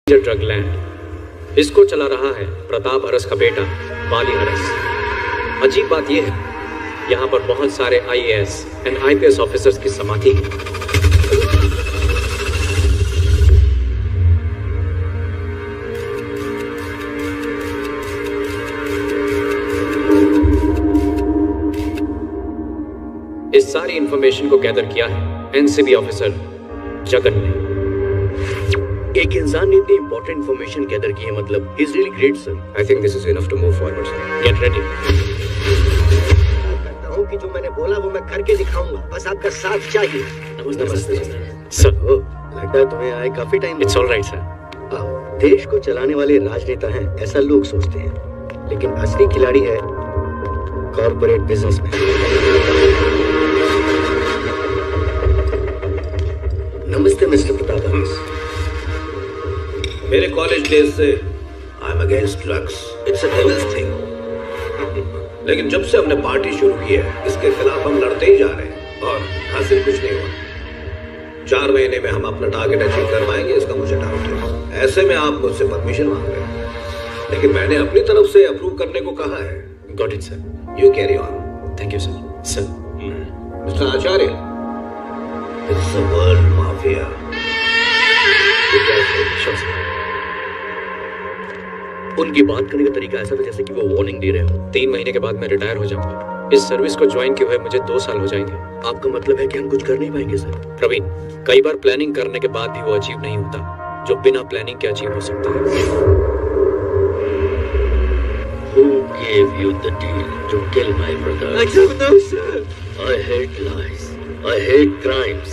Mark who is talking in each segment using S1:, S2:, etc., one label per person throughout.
S1: Drug land. इसको चला रहा है प्रताप अरस का बेटा वाली अरस। अजीब बात यह है, यहाँ पर बहुत सारे IAS एंड IPS ऑफिसर्स की समाधि है। इस सारी इंफॉर्मेशन को गैदर किया है NCB ऑफिसर जगन ने।
S2: एक इंसान ने इतनी इंपॉर्टेंट इंफॉर्मेशन गैदर की है, मतलब is really great sir.
S1: I think this is enough to move forward. Get ready.
S2: करता हूँ कि जो मैंने बोला वो मैं करके दिखाऊंगा, बस आपका साथ चाहिए। नमस्ते
S1: सर।
S2: लगता है तुम्हें आए काफी time.
S1: It's all right sir.
S2: देश को चलाने वाले राजनेता हैं ऐसा लोग सोचते हैं, लेकिन असली खिलाड़ी है कॉर्पोरेट बिजनेसमैन। नमस्ते मिस्टर प्रताप।
S3: मेरे कॉलेज डेज से I am against drugs, it's a devils thing. लेकिन जब से हमने पार्टी शुरू की है, इसके खिलाफ हम लड़ते ही जा रहे हैं और हासिल कुछ नहीं हुआ। 4 महीने में हम अपना टारगेट अचीव कर पाएंगे, इसका मुझे डाउट है। ऐसे में आप मुझसे परमिशन मांग रहे हैं, लेकिन मैंने अपनी तरफ से अप्रूव करने को कहा है।
S1: Got it sir.
S3: You carry on.
S1: Thank you sir. Sir
S3: mister Acharya, it's a world mafia.
S2: उनकी बात करने का तरीका ऐसा था जैसे कि वो वार्निंग दे रहे हो।
S1: 3 महीने के बाद मैं रिटायर हो जाऊंगा। इस सर्विस को ज्वाइन किए हुए मुझे 2 साल हो जाएंगे।
S2: आपका मतलब है कि हम कुछ कर नहीं पाएंगे सर?
S1: प्रवीण, कई बार प्लानिंग करने के बाद भी वो अचीव नहीं होता जो बिना प्लानिंग के अचीव हो सकता है।
S2: Who gave you the deal to kill my brother? I don't know, sir. I hate lies. I hate crimes.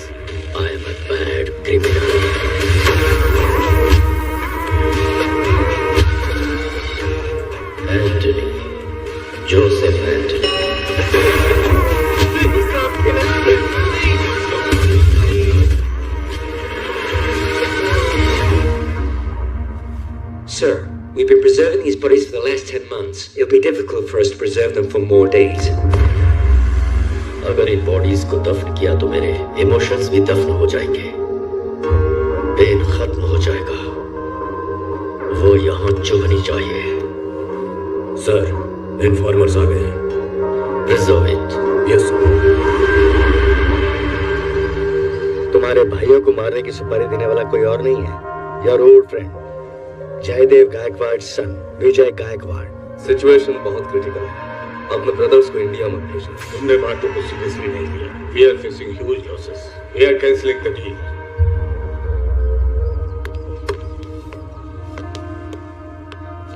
S2: I am a bad criminal. Anthony. Joseph Anthony.
S4: Sir, we've been preserving these bodies for the last 10 months. It'll be difficult for us to preserve them for more days.
S2: अगर in bodies को दफन किया तो मेरे emotions भी दफन हो जाएंगे, पेन खत्म हो जाएगा। वो यहाँ चुभनी चाहिए।
S3: सर, इन्फॉर्मर्स आ गए हैं।
S2: Preserve it.
S3: Yes sir.
S2: तुम्हारे भाइयों को मारने की सुपारी देने वाला कोई और नहीं है। Your old friend, Jaidev Gaikwad son, Vijay Gaikwad.
S5: Situation बहुत क्रिटिकल है। अपने ब्रदर्स को इंडिया मत भेजना।
S3: तुमने बातों को सीरियसली नहीं लिया। We are facing huge losses. We are cancelling the deal.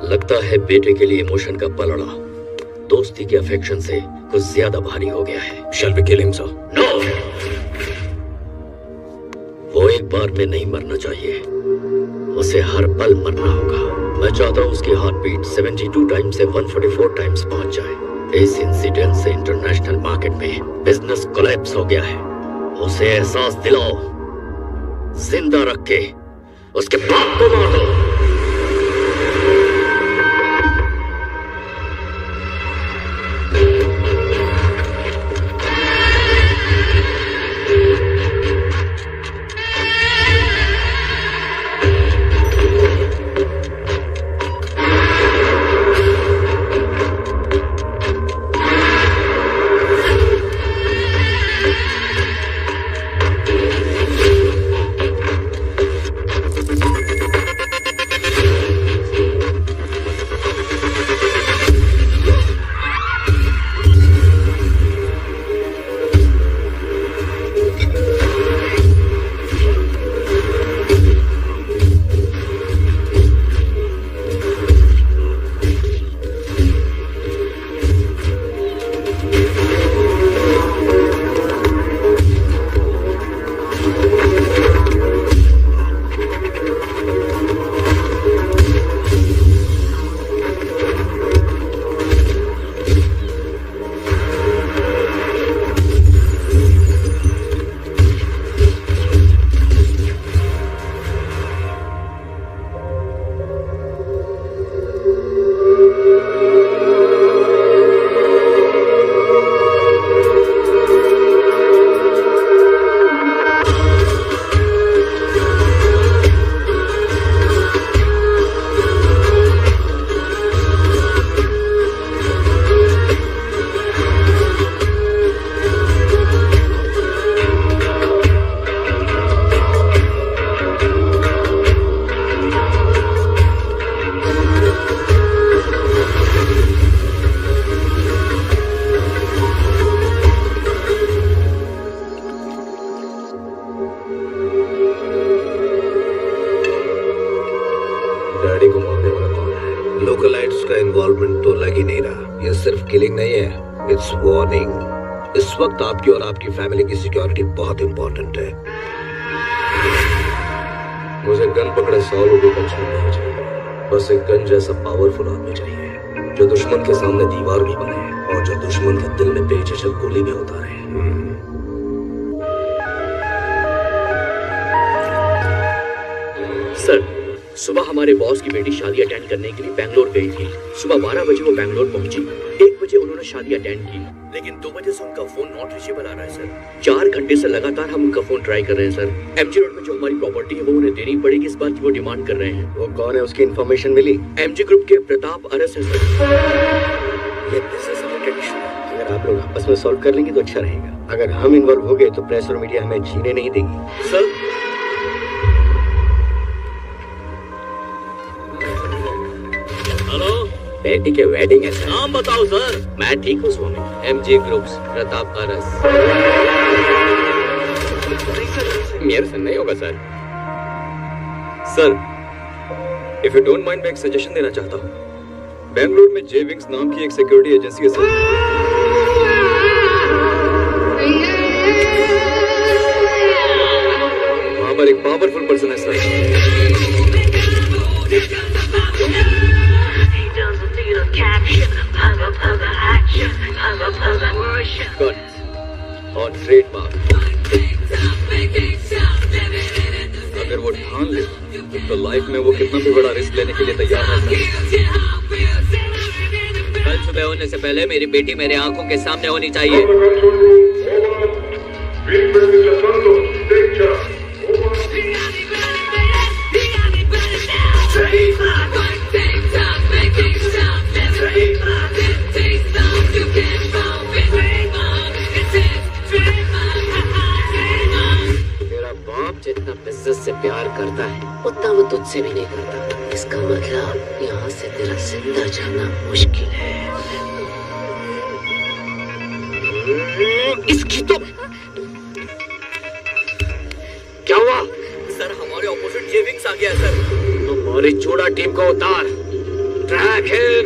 S2: लगता है बेटे के लिए इमोशन का पलड़ा दोस्ती के अफेक्शन से कुछ ज्यादा भारी हो गया है।
S1: Shall we kill him, sir?
S2: No! वो एक बार में नहीं मरना चाहिए, उसे हर पल मरना होगा। मैं चाहता हूँ उसकी हार्ट बीट 72 टाइम्स से 144 टाइम्स पहुंच जाए। इस इंसिडेंट से इंटरनेशनल मार्केट में बिजनेस कोलैप्स हो गया है। उसे एहसास दिलाओ, जिंदा रख के उसके बाप को मार दो।
S5: डैडी को मारने वाला कौन है?
S3: लोकलाइट्स का इन्वॉल्वमेंट तो लग ही नहीं रहा। ये सिर्फ किलिंग नहीं है, इट्स वार्निंग। इस वक्त आपकी और आपकी फैमिली की सिक्योरिटी बहुत इंपॉर्टेंट है।
S5: मुझे गन पकड़े 100 लोगों का झुंड नहीं चाहिए, बस एक गन जैसा पावरफुल आदमी चाहिए जो दुश्मन के सामने दीवार भी बने और जो दुश्मन के दिल में बेझिझक गोली भी उतारे।
S2: सर, सुबह हमारे बॉस की बेटी शादी अटेंड करने के लिए बैंगलोर गई थी। सुबह 12 बजे वो बैंगलोर पहुंची। 1 बजे उन्होंने शादी अटेंड की, लेकिन 2 बजे से उनका फोन नॉट रीचेबल आ रहा है सर। 4 घंटे से लगातार हम उनका फोन ट्राई कर रहे हैं सर। एमजी रोड में जो हमारी प्रॉपर्टी है वो उन्हें देनी पड़ेगी, इस बात की वो डिमांड कर रहे हैं।
S6: वो कौन है, उसकी इन्फॉर्मेशन मिली?
S2: एमजी ग्रुप के प्रताप अरस है सर।
S6: ये बिजनेस रिलेटेड इशू है। अगर आप लोग आपस में सॉल्व कर लेंगे तो अच्छा रहेगा। अगर हम इन्वॉल्व हो गए तो प्रेस और मीडिया हमें जीने नहीं देगी।
S2: सर,
S6: बेटी के वेडिंग है सर।
S2: नाम बताओ सर।
S6: मैं ठीक हूँ स्वामी।
S1: MG groups, Pratap Aras.
S6: मेरे से नहीं होगा sir.
S5: Sir, if you don't mind मैं एक सजेशन देना चाहता हूँ। बेंगलुरु में जे विंग्स नाम की एक सिक्योरिटी एजेंसी है सर। वहां पर एक पावरफुल पर्सन है सर। और ट्रेडमार्क। अगर वो ठान ले तो लाइफ में वो कितना भी बड़ा रिस्क लेने के लिए तैयार है।
S1: कल सुबह होने से पहले मेरी बेटी मेरे आंखों के सामने होनी चाहिए।
S7: जितना बिजनेस से प्यार करता है उतना वो तुझसे भी नहीं करता। इसका मतलब यहाँ से तेरा जिंदा जाना मुश्किल है।
S2: इसकी तो क्या हुआ सर? हमारे ऑपोजिट जे विंग्स आ गया है सर।
S6: हमारी चूड़ा टीम को उतार। Track hit.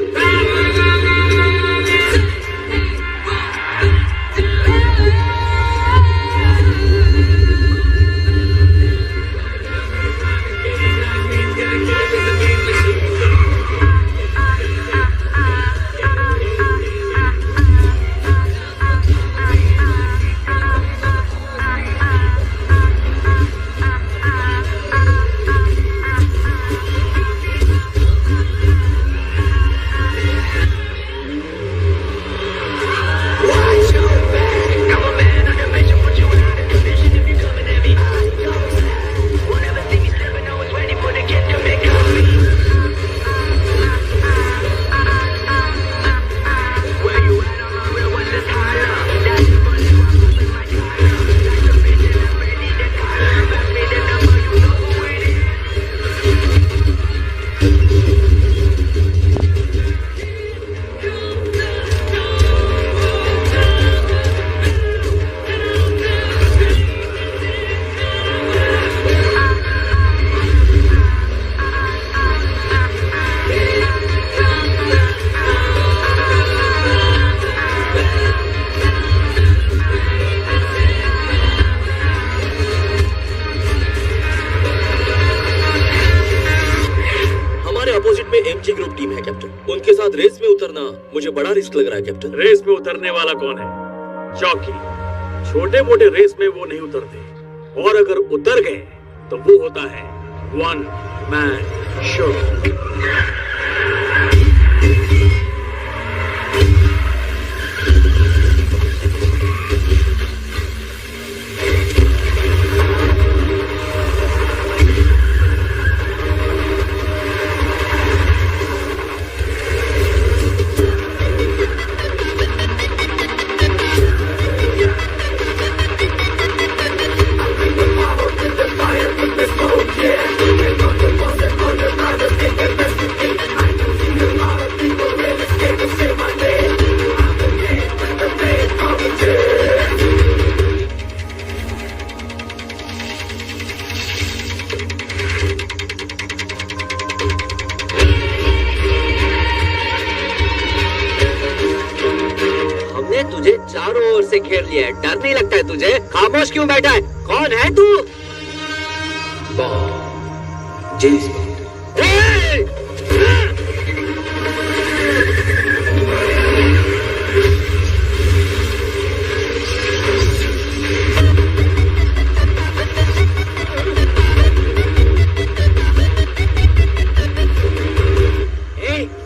S2: MG group team है कैप्टन। उनके साथ रेस में उतरना मुझे बड़ा रिस्क लग रहा है कैप्टन।
S8: रेस में उतरने वाला कौन है? चौकी। छोटे मोटे रेस में वो नहीं उतरते, और अगर उतर गए तो वो होता है वन मैन शो।
S7: जोर से घेर लिया है, डर नहीं लगता है तुझे? खामोश क्यों बैठा है? कौन है तू?
S5: Bond, James bond.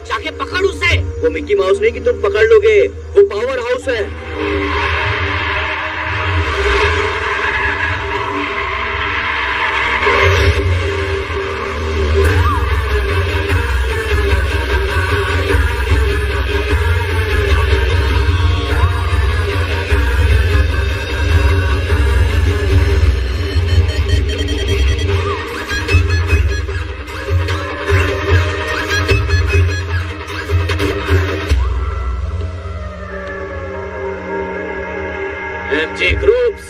S7: जाके पकड़ उसे।
S6: वो मिक्की माउस नहीं कि तुम पकड़ लोगे, वो पावर हाउस है।
S8: एमजी ग्रुप्स,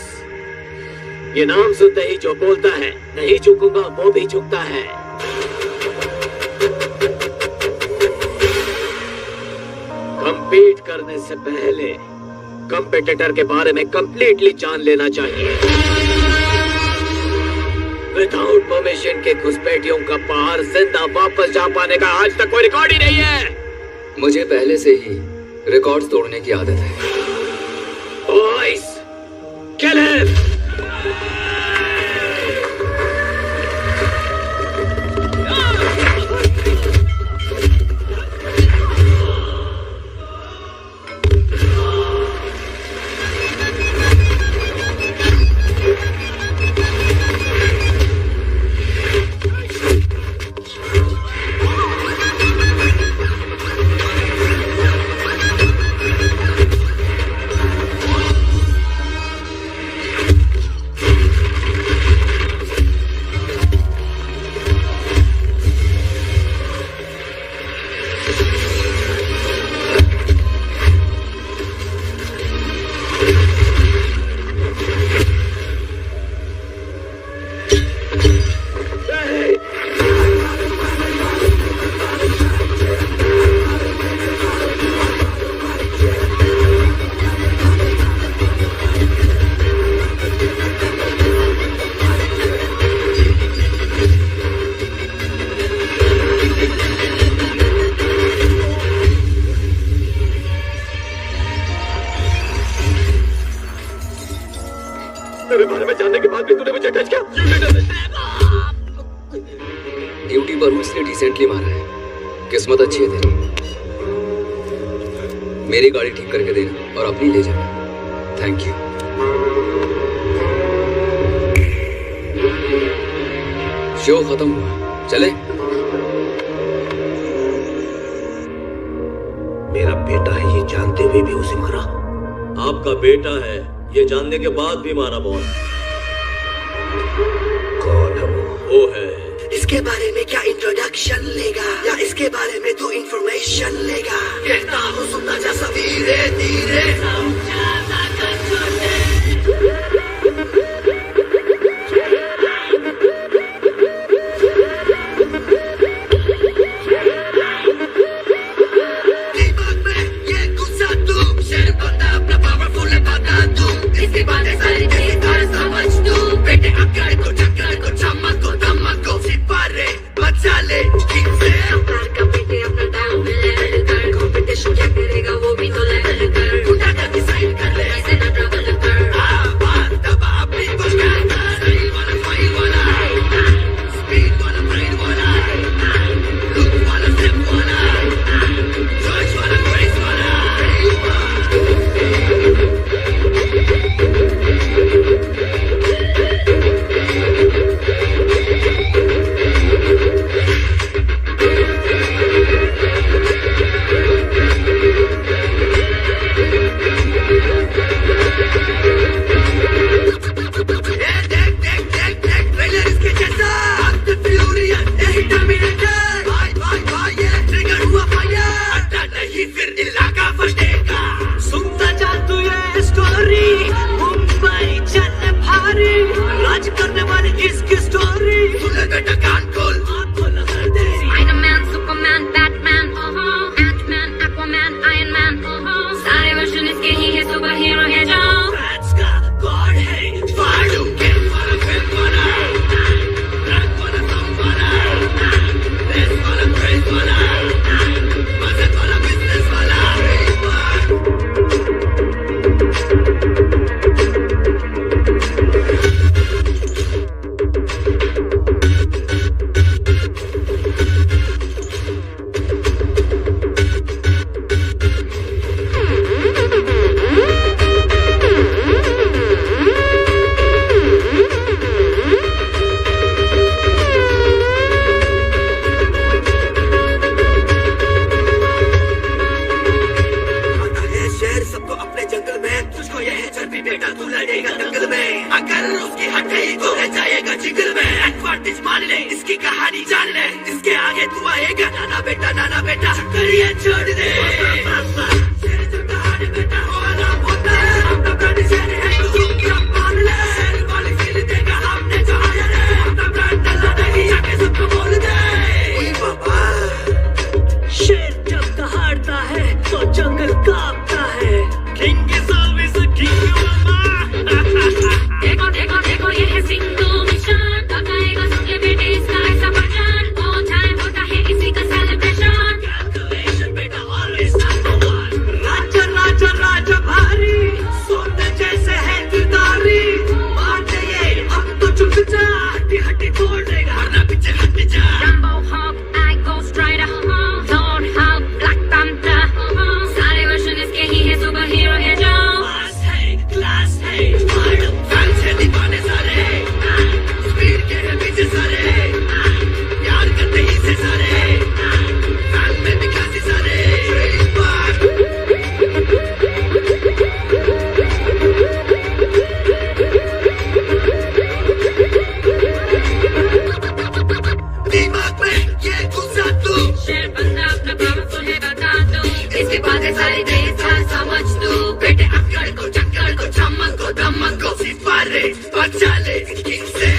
S8: ये नाम सुनते ही जो बोलता है नहीं झुकूंगा वो भी झुकता है। कंपीट करने से पहले कंपेटिटर के बारे में कंप्लीटली जान लेना चाहिए। विदाउट परमिशन के घुसपैठियों का बाहर जिंदा वापस जा पाने का आज तक कोई रिकॉर्ड ही नहीं है।
S5: मुझे पहले से ही रिकॉर्ड्स तोड़ने की आदत है।
S8: Boys, kill him! मेरे बारे में जानने के बाद भी तूने मुझे टच किया।
S5: ड्यूटी पर हूँ इसलिए डिसेंटली मारा है। किस्मत अच्छी है तेरी। मेरी गाड़ी ठीक करके देना और अपनी ले जाना। Thank you. शो खत्म हुआ, चले?
S3: मेरा बेटा है ये जानते हुए भी उसे मारा।
S9: आपका बेटा है ये जानने के बाद भी मारा बॉस।
S3: कौन है
S9: वो है।
S6: इसके बारे में क्या इंट्रोडक्शन लेगा या इसके बारे में तू इंफॉर्मेशन लेगा? कहता हूँ सुनना जा धीरे धीरे।
S2: तू आएगा नाना बेटा करिए छोड़ दे शेर जो कहानी बेटा वाला होता है अपना ब्रांड शेर है तू क्या मान ले शेर वाली फील देगा हमने जो आया रे अपना ब्रांड डला नहीं आके सबको बोल दे ओए बाबा शेर जब दहाड़ता है तो जंगल कांपता है king is always a king मामा देखो ये है सिंधु मिशन बताएगा सबके बेटे इसका ऐसा पहचान ऑन टाइम होता है इसी का सेलिब्रेशन कैलकुलेशन बेटा ऑलवेज नंबर वन राजा भारी सोने जैसे है दिलदारी मार दे ये अब तो चुप जा हड्डी तोड़ देगा वरना पीछे हट जा Jumbo Hawk I Ghost Rider Thor Hulk Black Panther सारे वर्जन इसके ही है सुपर हीरो है जो मास है क्लास है फैंस है दीवाने सारे स्पीड के है पीछे सारे प्यार करते ही से सारे फैन में भी खासी सारे दिमाग में ये गुस्सा तू शेर बंदा अपना पावरफुल है बता तू इसके बातें सारी तेज था समझ तू बेटे अक्कड़ को चक्कर को चमक को दमक को सिपारे बचा ले किंग से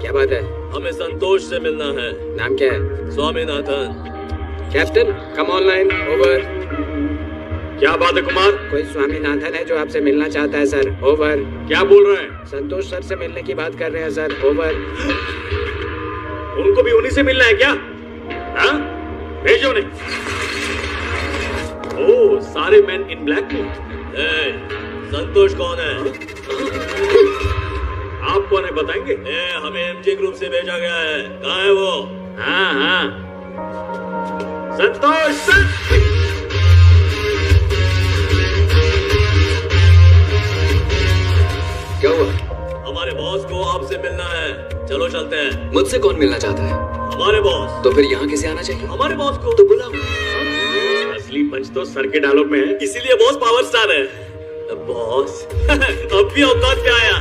S1: क्या बात है?
S9: हमें संतोष से मिलना है।
S1: नाम क्या है?
S9: स्वामीनाथन।
S1: कैप्टन कम ऑनलाइन ओवर।
S8: क्या बात है कुमार?
S1: कोई स्वामीनाथन है जो आपसे मिलना चाहता है सर। ओवर।
S8: क्या बोल रहे हैं?
S1: संतोष सर से मिलने की बात कर रहे हैं सर। ओवर।
S8: उनको भी उन्हीं से मिलना है क्या? हाँ? भेजो नहीं। ओह, सारे मैन इन ब्लैक में।
S9: संतोष कौन है?
S8: आप कौन है बताएंगे?
S9: हमें एमजे ग्रुप से भेजा गया है। कहाँ है वो?
S8: हाँ। संतोष सर।
S5: क्या हुआ?
S9: हमारे बॉस को आपसे मिलना है। चलो चलते हैं।
S5: मुझसे कौन मिलना चाहता है?
S9: हमारे बॉस।
S5: तो फिर यहाँ कैसे आना चाहिए?
S9: हमारे बॉस को
S5: तो बुलाओ।
S8: असली पंच तो सर के डायलॉग में है,
S9: इसीलिए बॉस पावर स्टार है। बॉस अब भी औकात पे आया।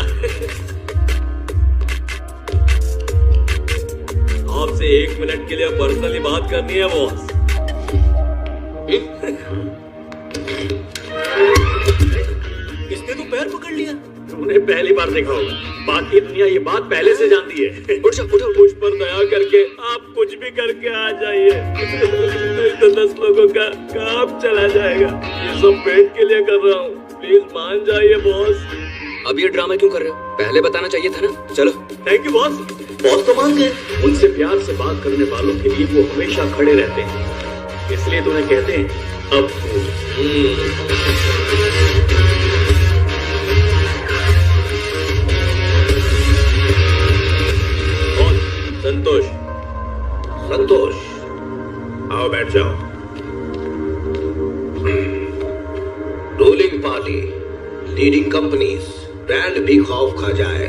S9: आपसे 1 मिनट के लिए पर्सनली बात करनी है बॉस। इसने तो पैर पकड़ लिया।
S8: तुमने पहली बार देखा होगा, बाकी दुनिया ये बात पहले से जानती है।
S9: उठ मुझ पर दया करके आप कुछ भी करके आ जाइए। नहीं तो 10 लोगों का काम चला जाएगा। ये सब पेट के लिए कर रहा हूँ, प्लीज मान जाइए बॉस।
S5: अब ये ड्रामा क्यों कर रहे हो? पहले बताना चाहिए था ना। चलो।
S9: Thank you boss. बॉस तो मान गए।
S8: उनसे प्यार से बात करने वालों के लिए वो हमेशा खड़े रहते हैं, इसलिए तो उन्हें कहते हैं अब।
S9: कौन? संतोष।
S3: आओ बैठ जाओ। Ruling party, leading companies, brand भी खौफ खा जाए,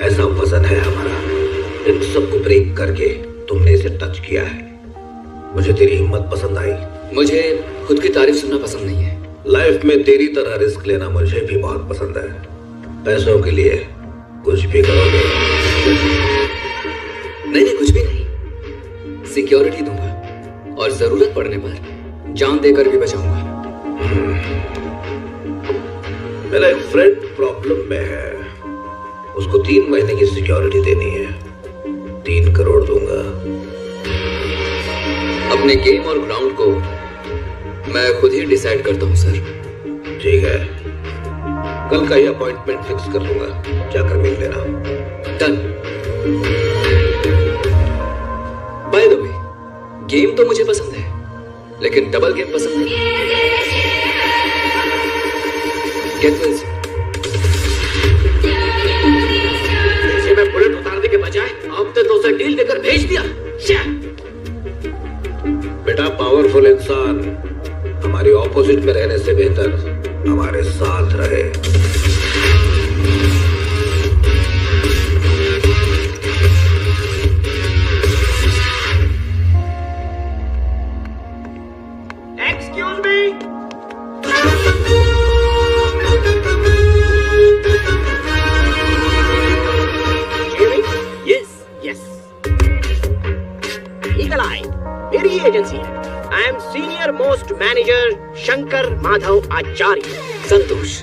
S3: ऐसा वजन है हमारा। इन सबको ब्रेक करके तुमने इसे टच किया है। मुझे तेरी हिम्मत पसंद आई।
S5: मुझे खुद की तारीफ सुनना पसंद नहीं है।
S3: लाइफ में तेरी तरह रिस्क लेना मुझे भी बहुत पसंद है। पैसों के लिए कुछ भी करोगे?
S5: नहीं, कुछ भी नहीं। सिक्योरिटी दूंगा और जरूरत पड़ने पर जान देकर भी बचाऊंगा।
S3: मेरा एक फ्रेंड प्रॉब्लम में है, उसको 3 महीने की सिक्योरिटी देनी है। 3 करोड़ दूंगा।
S5: अपने गेम और ग्राउंड को मैं खुद ही डिसाइड करता हूँ सर।
S3: ठीक है, कल का ही अपॉइंटमेंट फिक्स कर लूंगा, जाकर मिल लेना।
S5: Done. By the way, game तो मुझे पसंद है, लेकिन डबल गेम पसंद नहीं। Get this.
S7: इसे मैं बुलेट उतारने के बजाय आपने तो उसे डील देकर भेज दिया।
S3: बेटा, पावरफुल इंसान हमारी ऑपोजिट में रहने से बेहतर हमारे साथ रहे।
S8: Excuse me.
S10: वैकेंसी है। I am senior most manager Shankar Madhav Acharya.
S7: Santosh.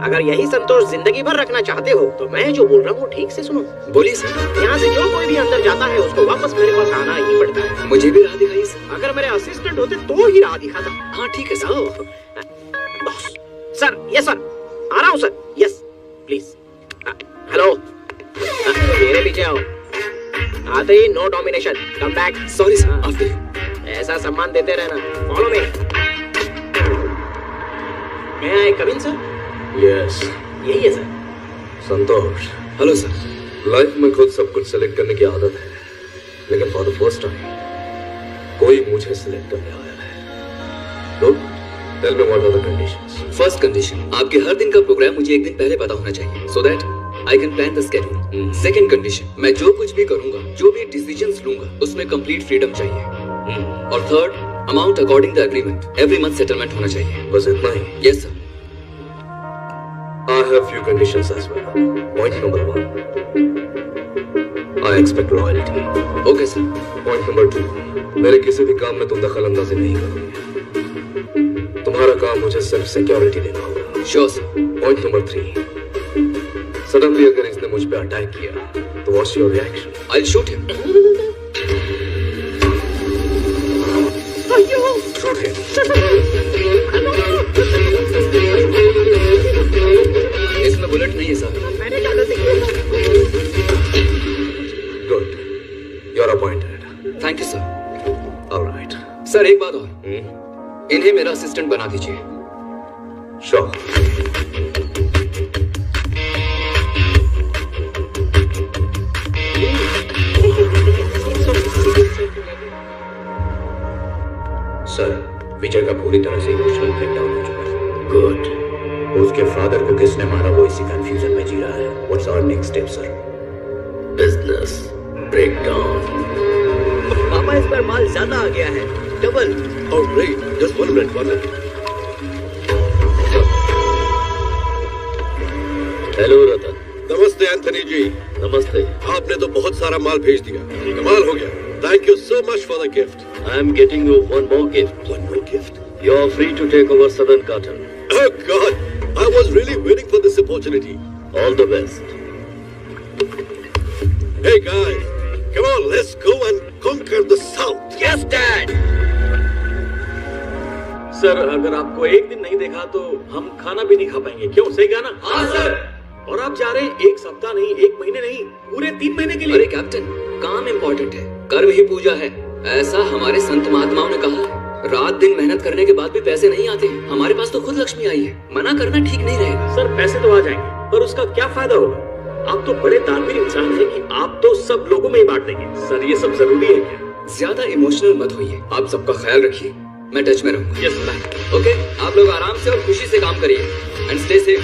S10: अगर यही संतोष जिंदगी भर रखना चाहते हो तो मैं जो बोल रहा हूँ वो ठीक से सुनो।
S7: बोलिए सर।
S10: यहाँ से जो कोई भी अंदर जाता है उसको वापस मेरे पास आना ही पड़ता है।
S7: मुझे भी राह दिखाइए सर।
S10: अगर मेरे असिस्टेंट होते तो ही राह दिखाता।
S7: हाँ ठीक है sir.
S10: Boss sir, yes sir, आ रहा हूँ सर, यस प्लीज। हेलो, मेरे पीछे आओ। आते ही no domination, come back.
S7: Sorry sir, after you.
S10: ऐसा सम्मान देते रहना। Follow me. May I come in sir?
S5: Yes,
S10: यही है sir.
S5: Santosh.
S7: Hello sir.
S5: Life में खुद सब कुछ सिलेक्ट करने की आदत है, लेकिन फॉर द फर्स्ट टाइम कोई मुझे सिलेक्ट करने आया है। Good, tell me what are the conditions.
S7: First condition, आपके हर दिन का प्रोग्राम मुझे एक दिन पहले पता होना चाहिए, so that I can plan the schedule. Second condition, मैं जो कुछ भी करूंगा, जो भी डिसीजंस लूंगा, उसमें कंप्लीट फ्रीडम चाहिए। और third, amount according the agreement, every month settlement होना चाहिए।
S5: बस इतना ही?
S7: Yes sir.
S5: I have few conditions as well. Point number 1, I expect loyalty.
S7: Okay sir.
S5: Point number 2, मेरे किसी भी काम में तुम दखल अंदाजी नहीं करोगे। तुम्हारा काम मुझे सिर्फ सिक्योरिटी देना होगा।
S7: Sure sir.
S5: Point number 3, suddenly अगर इसने मुझ पे अटैक किया तो what's your reaction?
S7: I'll shoot him.
S5: Shoot him.
S7: इसमें बुलेट नहीं है सर।
S10: मैंने क्या गलती की?
S5: Good. You're appointed.
S7: Thank you sir.
S5: All right.
S7: Sir एक बात और, इन्हें मेरा असिस्टेंट बना दीजिए।
S5: Sure.
S3: सर, विजय का पूरी तरह से इमोशनल ब्रेकडाउन हो चुका है।
S2: गुड।
S3: उसके फादर को किसने मारा वो इसी कंफ्यूजन में जी रहा है। What's our next step sir?
S2: Business breakdown.
S10: पापा इस बार माल ज्यादा आ गया है, double.
S3: Oh great, just one minute.
S2: Hello Ratan.
S3: नमस्ते एंथनी जी।
S2: नमस्ते।
S3: आपने तो बहुत सारा माल भेज दिया, कमाल हो गया। Thank you so much for the gift.
S2: I am getting you one more gift.
S3: One more gift?
S2: You are free to take over Southern Cotton.
S3: Oh God, I was really waiting for this opportunity.
S2: All the best.
S3: Hey guys, come on, let's go and conquer the South.
S10: Yes, Dad.
S8: Sir, अगर आपको एक दिन नहीं देखा तो हम खाना भी नहीं खा पाएंगे। क्यों, सही कहा ना?
S7: हाँ सर।
S8: और आप जा रहे हैं एक सप्ताह नहीं, एक महीने नहीं, पूरे 3 महीने के लिए।
S7: अरे कैप्टन, काम इम्पोर्टेंट है, कर्म ही पूजा है, ऐसा हमारे संत महात्माओं ने कहा है। रात दिन मेहनत करने के बाद भी पैसे नहीं आते। हमारे पास तो खुद लक्ष्मी आई है, मना करना ठीक नहीं रहेगा।
S8: सर, पैसे तो आ जाएंगे, पर उसका क्या फायदा होगा? आप तो बड़े दानवीर इंसान हैं कि आप तो सब लोगों में ही बांट देंगे। सर, ये सब जरूरी है क्या?
S7: ज्यादा इमोशनल मत होइए, आप सबका ख्याल रखिए, मैं टच में रहूंगा।
S8: Yes sir.
S7: ओके, आप लोग आराम से और खुशी से काम करिए and stay safe.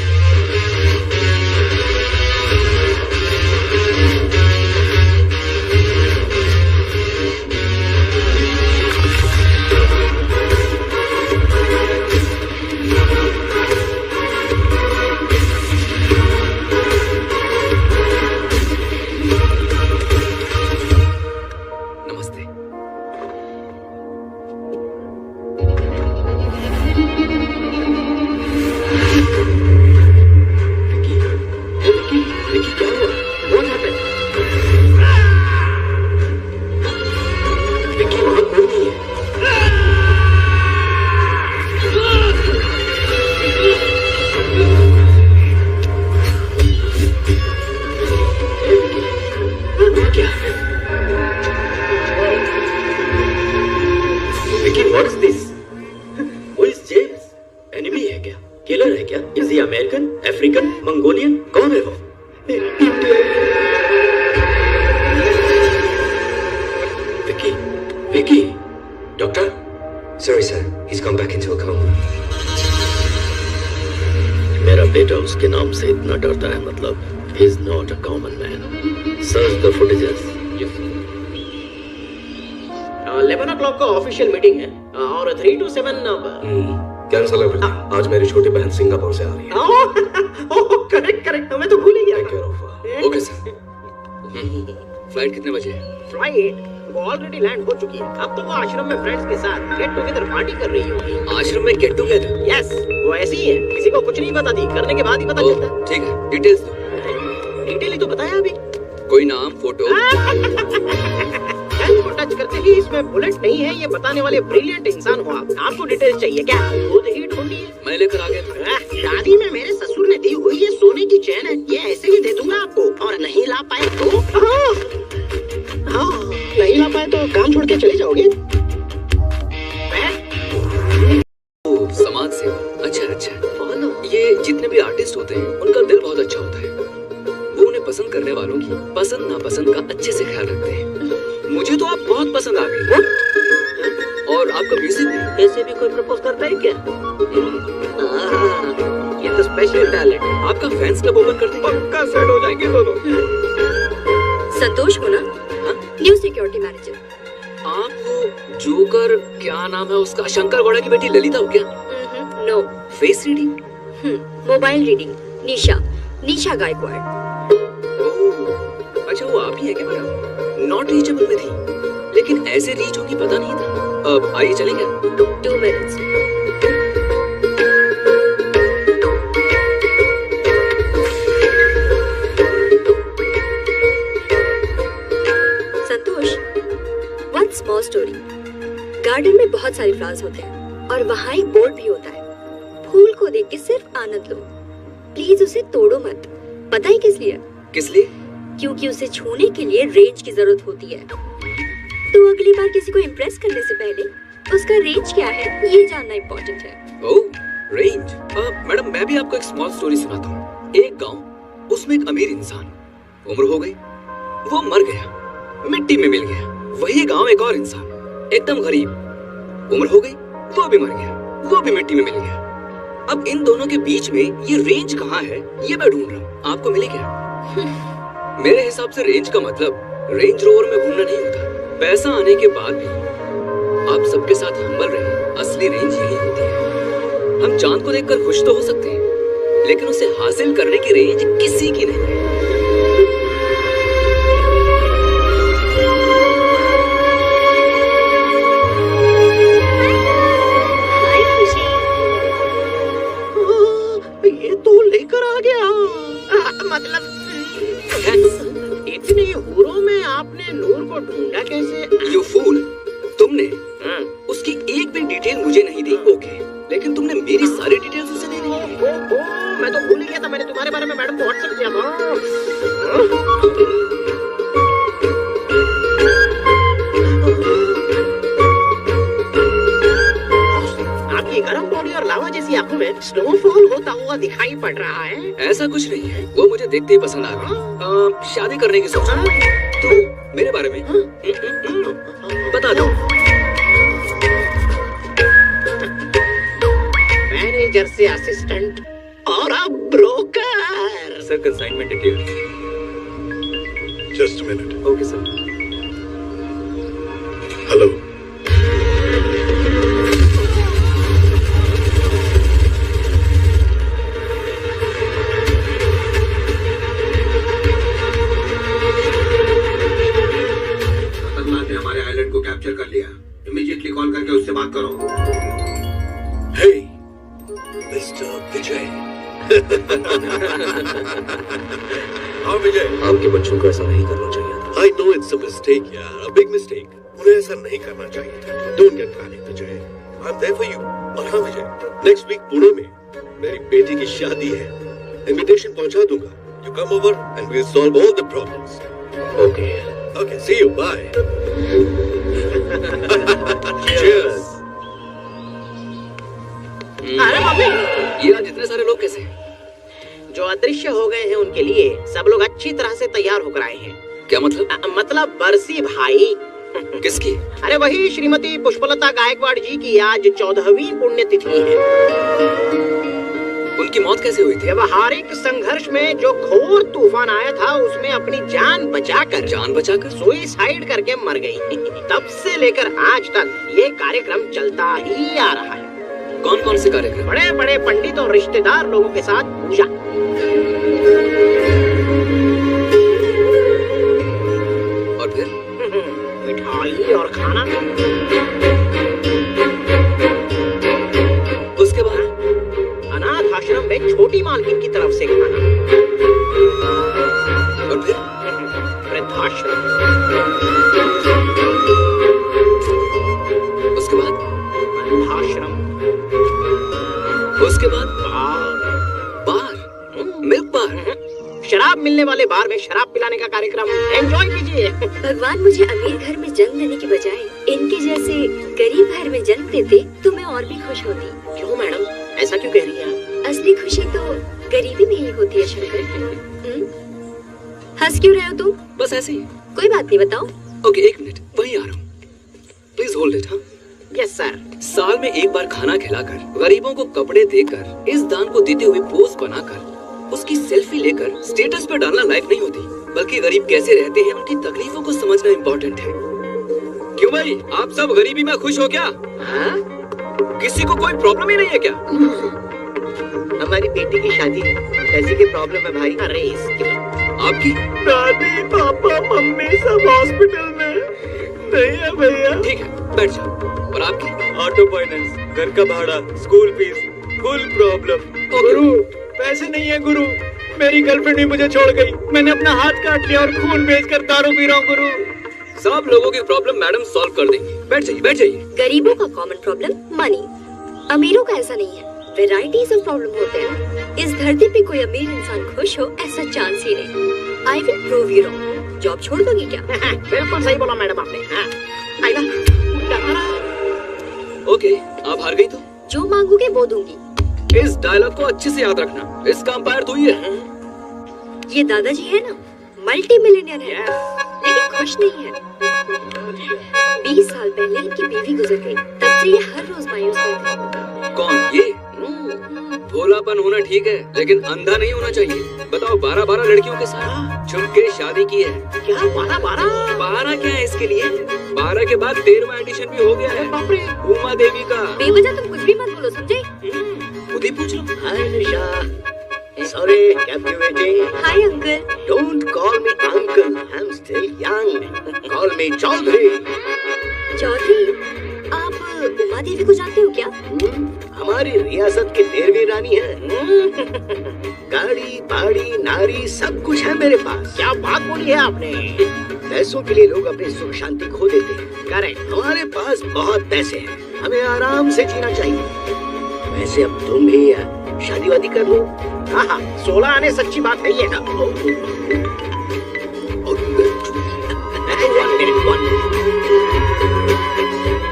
S10: African, Mongolian, कौन है वो?
S4: Vicky, Vicky, doctor? Sorry sir, he's gone back into a coma.
S2: मेरा बेटा उसके नाम से इतना डरता है, मतलब he is not a common man. Search the footages.
S10: 11 o'clock का ऑफिशियल मीटिंग है और 3 to 7
S5: कैंसल एवरीथिंग। आज मेरी छोटी बहन सिंगापुर से आ रही है।
S10: करेक्ट, मैं तो भूल ही गया।
S5: Take care of.
S7: Okay sir. Flight कितने बजे है?
S10: फ्लाइट वो ऑलरेडी लैंड हो चुकी है। अब तो वो आश्रम में फ्रेंड्स के साथ गेट टुगेदर पार्टी कर रही होगी।
S7: आश्रम में गेट टुगेदर?
S10: यस, वो ऐसी ही है, किसी को कुछ नहीं बताती, करने के बाद ही पता चलता है।
S7: ठीक है, डिटेल्स दो।
S10: डिटेल ही तो बताया अभी।
S7: कोई नाम, फोटो?
S10: गन को टच करते ही इसमें बुलेट नहीं है, ये बताने वाले ब्रिलियंट इंसान हो आप। आपको डिटेल्स चाहिए क्या? खुद ही ढूंढी है।
S7: मैं लेकर आ गया।
S10: शादी में मेरे ससुर ने दी हुई ये सोने की चैन है, ये ऐसे ही दे दूंगा आपको। और नहीं ला पाए तो नहीं ला पाए तो काम छोड़ के चले जाओगे।
S7: समाज सेवा, अच्छा। ये जितने भी आर्टिस्ट होते हैं उनका दिल बहुत अच्छा होता है। वो उन्हें पसंद करने वालों की पसंद नापसंद का अच्छे से ख्याल रखते हैं। मुझे तो आप बहुत पसंद आ गई। और आपका म्यूजिक भी।
S10: ऐसे भी कोई प्रपोज करता है क्या? ये तो स्पेशल टैलेंट।
S7: आपका फैंस क्लब ओपन करते हैं?
S10: पक्का सेट हो जाएंगे दोनों।
S11: संतोष हो ना? New security manager.
S7: आप वो जोकर, क्या नाम है उसका, शंकर गौड़ा की बेटी ललिता हो क्या?
S11: No.
S7: Face reading?
S11: Mobile reading. Nisha Gaikwad.
S7: अच्छा, वो आप ही है क्या मैडम? नॉट रीचेबल में थी, लेकिन ऐसे रीच होगी पता नहीं था। अब आइए चलेंगे।
S11: 2 मिनट्स। संतोष, वन स्मॉल स्टोरी। गार्डन में बहुत सारे फ्लावर्स होते हैं और वहाँ एक बोर्ड भी होता है। फूल को देख के सिर्फ आनंद लो, प्लीज उसे तोड़ो मत। पता है किस लिए?
S7: किस लिए?
S11: क्योंकि उसे छूने के लिए रेंज की जरूरत होती है। तो अगली बार किसी को इम्प्रेस करने से पहले उसका रेंज क्या है ये जानना इम्पोर्टेंट है।
S7: ओह, रेंज। मैडम, मैं भी आपको एक स्मॉल स्टोरी सुनाता हूँ। एक गांव, उसमें एक अमीर इंसान, उम्र हो गई, वो मर गया, मिट्टी में मिल गया। वही गांव एक और इंसान, एकदम गरीब, उम्र हो गई, वो भी मर गया, वो भी मिट्टी में मिल गया। अब इन दोनों के बीच में ये रेंज कहाँ है ये मैं ढूंढ रहा हूँ। आपको मिले क्या? मेरे हिसाब से रेंज का मतलब रेंज रोवर में घूमना नहीं होता। पैसा आने के बाद भी आप सबके साथ हम्बल रहे, असली रेंज यही होती है। हम चांद को देखकर खुश तो हो सकते हैं, लेकिन उसे हासिल करने की रेंज किसी की नहीं है।
S10: ये तो लेकर आ गया। मतलब इतने हुरों में आपने नूर को ढूंढा कैसे?
S7: You fool, तुमने उसकी एक भी डिटेल मुझे नहीं दी, ओके, लेकिन तुमने मेरी सारी डिटेल्स उसे दे दी।
S10: मैं तो भूल ही गया था, मैंने तुम्हारे बारे में मैडम को व्हाट्सएप किया था। आपकी गर्म बॉडी और लावा जैसी आंखों में स्नोफॉल होता हुआ दिखाई पड़ रहा है।
S7: ऐसा कुछ नहीं है, वो मुझे देखते ही पसंद आ गई। शादी करने की सोच। तो मेरे बारे में बता दो।
S10: मैनेजर से असिस्टेंट और अब broker.
S1: Sir, consignment detail.
S3: Just a minute.
S1: Okay sir.
S3: Hello.
S12: हमारे आइलैंड को कैप्चर कर लिया। इमीडिएटली कॉल करके उससे बात करो।
S3: हे मिस्टर विजय। हाँ विजय,
S5: आपके बच्चों को ऐसा नहीं करना चाहिए था।
S3: I know it's a mistake यार, a big mistake. उन्हें ऐसा नहीं करना चाहिए था। Don't get panicked Vijay, I'm there for you. और हाँ विजय, next week पुणे में मेरी बेटी की शादी है। Invitation पहुंचा दूंगा। You come over and we'll solve all the problems.
S5: Okay.
S3: Okay, see you. Bye. Cheers.
S10: अरे मम्मी,
S7: ये आज इतने सारे लोग कैसे हैं?
S10: जो अदृश्य हो गए हैं उनके लिए सब लोग अच्छी तरह से तैयार होकर आए हैं।
S7: क्या मतलब?
S10: मतलब बरसी भाई।
S7: किसकी?
S10: अरे वही श्रीमती पुष्पलता गायकवाड़ जी की आज 14वीं पुण्यतिथि है।
S7: उनकी मौत कैसे हुई थी?
S10: व्यवहारिक संघर्ष में जो घोर तूफान आया था उसमें अपनी जान बचाकर सुइसाइड करके मर गई। तब से लेकर आज तक ये कार्यक्रम चलता ही आ रहा है।
S7: कौन कौन से कार्यक्रम?
S10: बड़े बड़े पंडित और रिश्तेदार लोगों के साथ पूजा।
S7: और फिर
S10: मिठाई बार में शराब पिलाने का कार्यक्रम। एंजॉय कीजिए।
S11: भगवान मुझे अमीर घर में जन्म देने की बजाय इनके जैसे गरीब घर में जन्म देते तो मैं और भी खुश होती।
S10: क्यों मैडम, ऐसा क्यों कह रही हैं आप?
S11: असली खुशी तो गरीबी में ही होती है शंकर। हंस क्यों रहे हो तुम?
S7: बस ऐसे ही।
S11: कोई बात नहीं, बताओ।
S7: ओके, 1 मिनट, वहीं आ रहा हूँ। Please hold it. हाँ,
S10: यस सर।
S7: साल में एक बार खाना खिलाकर, गरीबों को कपड़े देकर, इस दान को देते हुए पोज बनाकर, उसकी सेल्फी लेकर स्टेटस पर डालना लाइफ नहीं होती, बल्कि गरीब कैसे रहते हैं उनकी तकलीफों को समझना इम्पोर्टेंट है। क्यों भाई, आप सब गरीबी में खुश हो क्या? हाँ? किसी को कोई प्रॉब्लम ही नहीं है क्या?
S6: हमारी बेटी की शादी है, पैसे की प्रॉब्लम है भाई।
S10: अरे इसकी
S7: आपकी
S8: दादी, पापा, मम्मी सब हॉस्पिटल में नहीं है भैया।
S7: ठीक है, बैठ जाओ। और आपकी?
S8: ऑटो फाइनेंस, घर का भाड़ा, स्कूल फीस, फुल प्रॉब्लम। गुरु, पैसे नहीं है गुरु। मेरी गर्लफ्रेंड भी मुझे छोड़ गई। मैंने अपना हाथ काट लिया और खून बेचकर दारू पी रहा हूँ गुरु।
S7: सब लोगों की प्रॉब्लम मैडम सॉल्व कर देंगी। बैठ जाइए, बैठ जाइए।
S11: गरीबों का कॉमन प्रॉब्लम मनी, अमीरों का ऐसा नहीं है। वेराइटीज ऑफ प्रॉब्लम होते हैं। इस धरती पे कोई अमीर इंसान खुश हो ऐसा चांस ही नहीं। I will prove you wrong. Job छोड़ दोगी क्या?
S10: बिल्कुल सही बोला मैडम आपने।
S7: ओके, आप हार गई तो
S11: जो मांगोगे वो दूंगी।
S7: इस डायलॉग को अच्छे से याद रखना। इसका अंपायर तू ही है।
S11: ये दादाजी है ना, मल्टी मिलियनियर है, लेकिन खुश नहीं है। 20 साल पहले इनकी बीवी गुजर गई, तब से ये हर रोज मायूस रहते हैं।
S7: कौन ये? भोलापन होना ठीक है, लेकिन अंधा नहीं होना चाहिए। बताओ, 12 लड़कियों के साथ छुप के शादी की है।
S10: क्या 12
S7: क्या है इसके लिए? 12 के बाद 13वां एडिशन भी हो गया है। उमा देवी का।
S11: बेवजह तुम कुछ भी मत बोलो, समझे?
S7: खुद ही पूछ लो।
S6: Hi Nisha, sorry, kept you waiting.
S11: Hi uncle.
S6: Don't call me uncle, I'm still young. Call me Chaudhary.
S11: Chaudhary, आप उमा देवी को जानते हो क्या?
S6: हमारी रियासत की 13वीं रानी है। गाड़ी, बाड़ी, नारी सब कुछ है मेरे पास।
S10: क्या बात बोली है आपने?
S6: पैसों के लिए लोग अपनी सुख शांति खो देते हैं।
S10: करेक्ट।
S6: हमारे पास बहुत पैसे हैं, हमें आराम से जीना चाहिए। वैसे अब तुम भी शादी वादी कर लो।
S10: हाँ, 16 आने सच्ची बात है ये।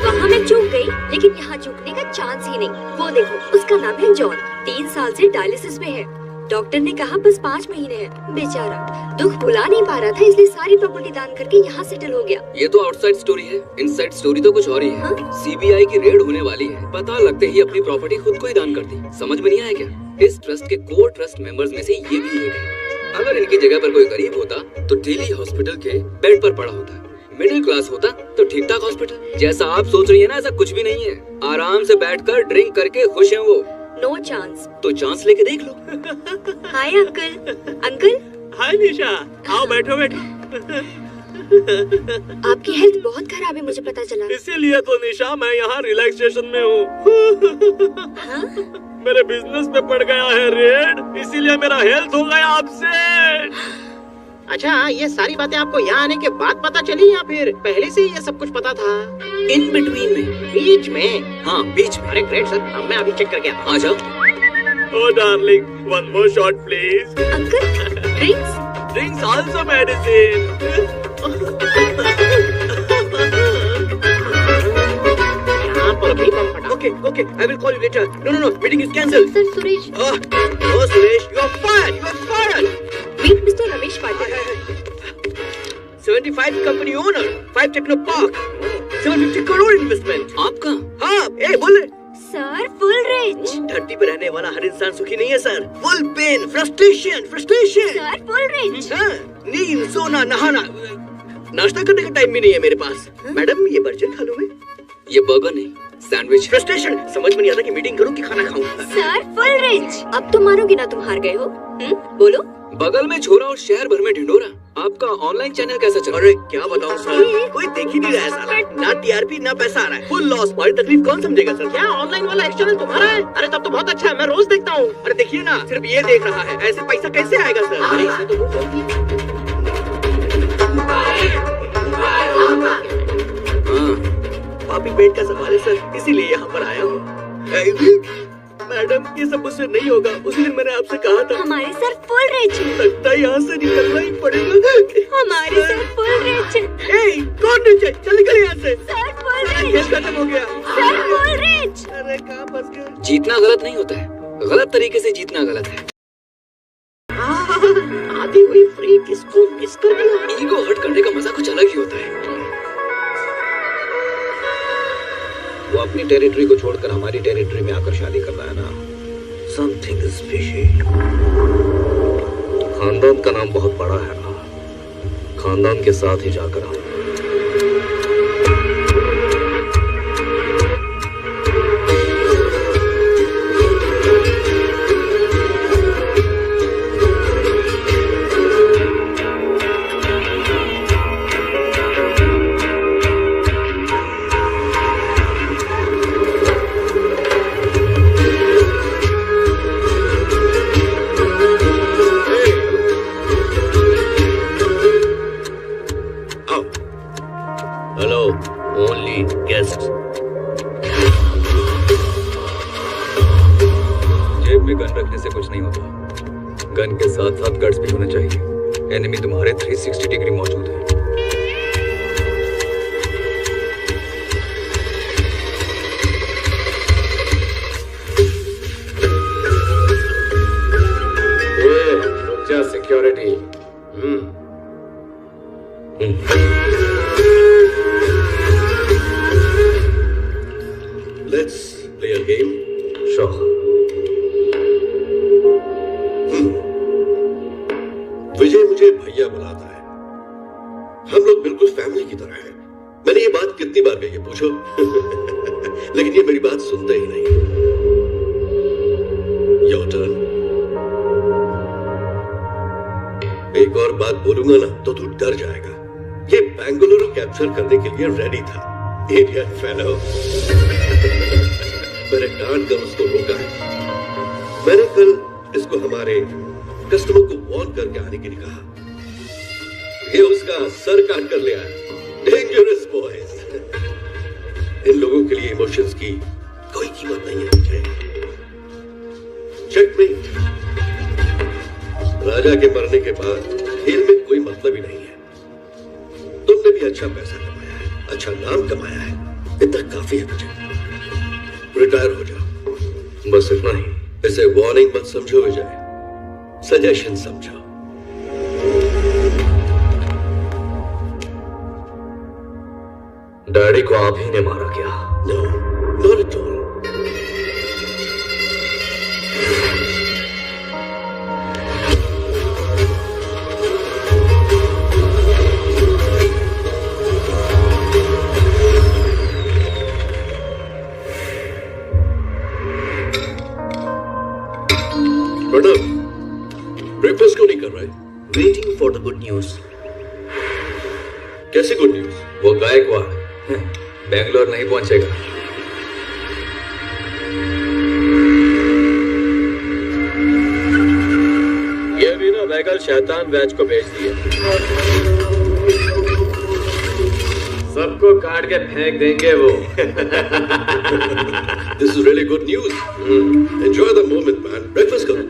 S11: वहाँ मैं चूक गई, लेकिन यहाँ चूकने का चांस ही नहीं। वो देखो, उसका नाम है जॉन। 3 साल से डायलिसिस में है। डॉक्टर ने कहा बस 5 महीने हैं। बेचारा दुख भुला नहीं पा रहा था, इसलिए सारी प्रॉपर्टी दान करके यहाँ सेटल हो गया।
S7: ये तो आउटसाइड स्टोरी है, इनसाइड स्टोरी तो कुछ और ही है। CBI की रेड होने वाली है। पता लगते ही अपनी प्रॉपर्टी खुद को ही दान कर दी। समझ में नहीं आया क्या? इस ट्रस्ट के कोर ट्रस्ट मेंबर्स में से ये भी एक है। अगर इनकी जगह पर कोई गरीब होता तो डेली हॉस्पिटल के बेड पर पड़ा होता। मिडिल क्लास होता तो ठीक ठाक हॉस्पिटल। जैसा आप सोच रही है ना, ऐसा कुछ भी नहीं है। आराम से बैठकर ड्रिंक करके खुश हैं वो।
S11: No chance.
S7: तो चांस लेके देख लो।
S11: Hi uncle. अंकल।
S8: हाय निशा, आओ बैठो बैठो।
S11: आपकी हेल्थ बहुत खराब है, मुझे पता चला।
S8: इसीलिए तो निशा मैं यहाँ रिलैक्सेशन में हूँ। मेरे बिजनेस पे पड़ गया है रेड, इसीलिए मेरा हेल्थ हो गया आपसे।
S10: अच्छा, ये सारी बातें आपको यहाँ आने के बाद पता चली या फिर पहले से ये सब कुछ पता था?
S7: इन बिटवीन में।
S10: बीच में?
S7: हाँ, बीच में।
S10: अरे ग्रेट सर, अब मैं अभी चेक करके आता हूँ।
S7: आ जाओ।
S8: Oh darling, one more shot please.
S11: Uncle, drinks?
S8: Drinks also medicine.
S6: Okay, I will call you later. No, meeting is cancelled.
S11: Sir, Suresh.
S6: Oh, Suresh, you are fired.
S11: Meet Mr. Ramesh Patil.
S6: 75 company owner, 5 Techno Park, 750 crore investment.
S7: आपका?
S6: हाँ, बोल रहे।
S11: Sir, full rich.
S6: धरती पर रहने वाला हर इंसान सुखी नहीं है sir. Full pain, frustration.
S11: Sir, full rich.
S6: नींद, सोना, नहाना, नाश्ता करने का टाइम भी नहीं है मेरे पास। मैडम, ये बर्गर खा लूं मैं?
S7: ये बर्गर नहीं, सैंडविच।
S6: फ्रस्ट्रेशन, समझ में नहीं आता कि मीटिंग करूं कि खाना खाऊं।
S11: Sir, full rich. अब तो मानोगे ना तुम हार गए हो। बोलो।
S7: बगल में छोरा और शहर भर में ढिंडोरा। आपका ऑनलाइन चैनल कैसा चल रहा है?
S6: अरे क्या बताऊं सर, कोई देख ही नहीं रहा है साला। ना TRP ना पैसा आ रहा है, फुल लॉस। हमारी तकलीफ कौन समझेगा सर?
S10: क्या ऑनलाइन वाला एक चैनल तुम्हारा है? अरे तब तो बहुत अच्छा है, मैं रोज देखता हूँ।
S6: अरे देखिए ना, सिर्फ ये देख रहा है, ऐसे पैसा कैसे आएगा सर?
S10: अरे इसमें तो
S6: पापी पेट का सवाल है सर, इसीलिए यहाँ पर आया हूँ।
S9: मैडम ये सब मुझसे नहीं होगा। उस दिन मैंने आपसे कहा था
S11: हमारे सर फुल रेच है।
S9: लगता है यहाँ से निकलना ही पड़ेगा।
S11: हमारे सर फुल रेच है।
S9: ए, कौन नीचे? चल निकल यहाँ से।
S11: Sir full reach.
S9: खेल खत्म हो गया।
S11: Sir full reach.
S9: अरे कहाँ फंस गए?
S7: जीतना गलत नहीं होता है, गलत तरीके से जीतना गलत है।
S10: आधी हुई फ्री किसको मिस कर दिया।
S7: ईगो हर्ट करने का मजा कुछ अलग ही होता है।
S3: वो अपनी टेरिटरी को छोड़कर हमारी टेरिटरी में आकर शादी कर रहा है ना। Something is fishy.
S5: खानदान का नाम बहुत बड़ा है ना, खानदान के साथ ही जाकर आओ।
S7: गन के साथ साथ गट्स भी होना चाहिए। एनिमी तुम्हारे 360 डिग्री मौजूद है।
S5: रुक जा security.
S3: Let's play a game.
S5: Sure.
S3: Vijay मुझे भैया बुलाता है। हम लोग बिल्कुल फैमिली की तरह हैं। मैंने ये बात कितनी बार कही है पूछो। लेकिन ये मेरी बात सुनते ही नहीं। Your turn. एक और बात बोलूंगा ना तो तू डर जाएगा। ये बेंगलुरु कैप्चर करने के लिए रेडी था। Idiot fellow. मैंने डांट कर उसको रोका है। मैंने कल इसको हमारे कस्टमर को वॉर्न करके आने के लिए कहा। ये उसका सर काट कर ले आया। Dangerous boys. इन लोगों के लिए इमोशंस की कोई कीमत नहीं है मुझे। चेकमेट। राजा के मरने के बाद खेल में कोई मतलब ही नहीं है। तुमने भी अच्छा पैसा कमाया है, अच्छा नाम कमाया है। इतना काफी है मुझे। रिटायर हो जाओ, बस इतना ही। इसे वार्निंग मत समझो विजय, सजेशन समझो।
S5: डैडी को आप ही ने मारा क्या?
S3: No, not at all. Pranav, breakfast क्यों नहीं कर रहे?
S2: Waiting for the good news.
S3: कैसी गुड न्यूज?
S7: वो गायकवाड़ बेंगलोर नहीं पहुंचेगा।
S8: ये भी ना बैगल शैतान वैज को भेज दिए। सबको काट के फेंक देंगे वो।
S3: This is really good news. Enjoy the moment, man. Breakfast करो।